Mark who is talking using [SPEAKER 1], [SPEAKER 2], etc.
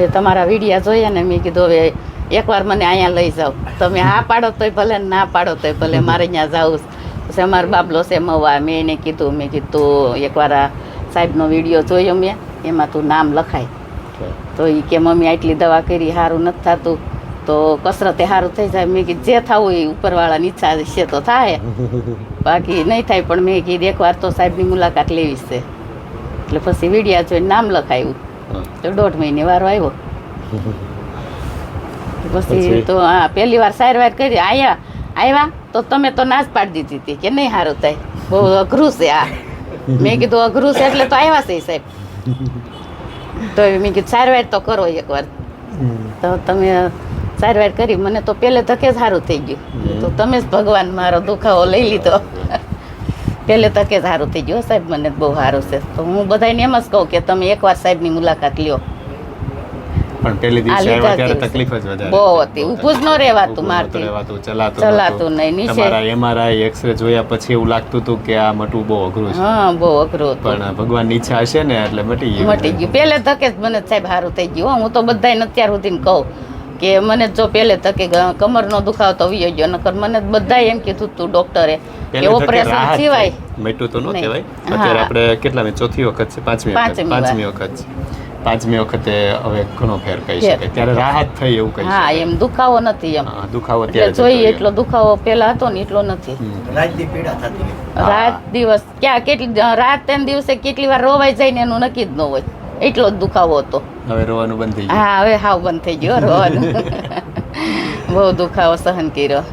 [SPEAKER 1] તમારા વિડીયા જોઈએ ને મેં કીધું હવે એકવાર મને અહીંયા લઈ જાઓ. તમે હા પાડો તોય ભલે ને ના પાડો તોય ભલે, મારે અહીંયા જાવું. પછી અમારો બાબલો છે મવા, મેં એને કીધું, મેં કીધું એકવાર આ સાહેબનો વિડીયો જોયો મેં, એમાં તું નામ લખાય. તો એ કે મમ્મી આટલી દવા કરી સારું નથી થતું, તો કસરતે સારું થઈ જાય. મેં કીધું જે થવું એ ઉપરવાળાની ઈચ્છા છે તો થાય, બાકી નહીં થાય. પણ મેં કીધું એકવાર તો સાહેબની મુલાકાત લેવી છે. એટલે પછી વિડીયા જોઈને નામ લખાયું. તો 1.5 મહિને વારો આવ્યો. પછી તો હા પહેલી વાર સારવાર કરી આવ્યા તો તમે તો ના જ પાડી દીધી હતી કે નહીં સારું થાય, બહુ અઘરું છે આ. મેં કીધું અઘરું છે એટલે તો આવ્યા છે સાહેબ. તો મેં કીધું સારવાર તો કરો એકવાર. તો તમે સારવાર કરી, મને તો પહેલે ધકે જ સારું થઈ ગયું. તો તમે જ ભગવાન મારો દુખાવો લઈ લીધો. પહેલે તકે જ સારું થઈ ગયું સાહેબ, મને બહુ સારું છે. તો હું બધાને એમ જ કહું કે તમે એકવાર સાહેબની મુલાકાત લ્યો.
[SPEAKER 2] પણ પહેલી દિવસે આવ્યા ત્યારે તકલીફ જ વધારે
[SPEAKER 1] બહુ હતી, ઊભું જ ન રહેવાતું મારથી, ચલાતું નહીં. નીચે
[SPEAKER 2] તમારા એમઆરઆઈ એક્સરે જોયા પછી એવું લાગતું હતું કે આ મટવું બહુ અઘરું છે.
[SPEAKER 1] હા બહુ અઘરું હતું,
[SPEAKER 2] પણ ભગવાનની ઈચ્છા હશે ને એટલે મટી ગયું.
[SPEAKER 1] પહેલે તકે જ મને સાહેબ સારું થઈ ગયું. હું તો બધાને અત્યાર સુધી કહું કે મને જો પહેલે તકે કમરનો દુખાવો તો વી ગયો, નકર મને બધા એમ કીધું તું ડોક્ટરે કે ઓપરેશન સિવાય
[SPEAKER 2] મટ્યું તો ન કહેવાય. અત્યારે આપણે કેટલામી ચોથી વખત છે? પાંચમી વખત છે. 5મી વખતે હવે ઘણો ફેર કહી શકાય. ત્યારે રાહત થઈ એવું કહી
[SPEAKER 1] શકાય. હા એમ દુખાવો નથી, એમ
[SPEAKER 2] દુખાવો ત્યારે
[SPEAKER 1] જોઈએ એટલો દુખાવો પેલા હતો ને એટલો નથી. રાત દિવસ ક્યાં કેટલી રાત તેમ દિવસે કેટલી વાર રોવાઈ જાય ને એનું નક્કી જ ન હોય, એટલો જ દુખાવો હતો.
[SPEAKER 2] હવે રોવાનું બંધ થઈ ગયું.
[SPEAKER 1] હા હવે હાવ બંધ થઈ ગયો રોવાનું. બહુ દુખાવો સહન કર્યો.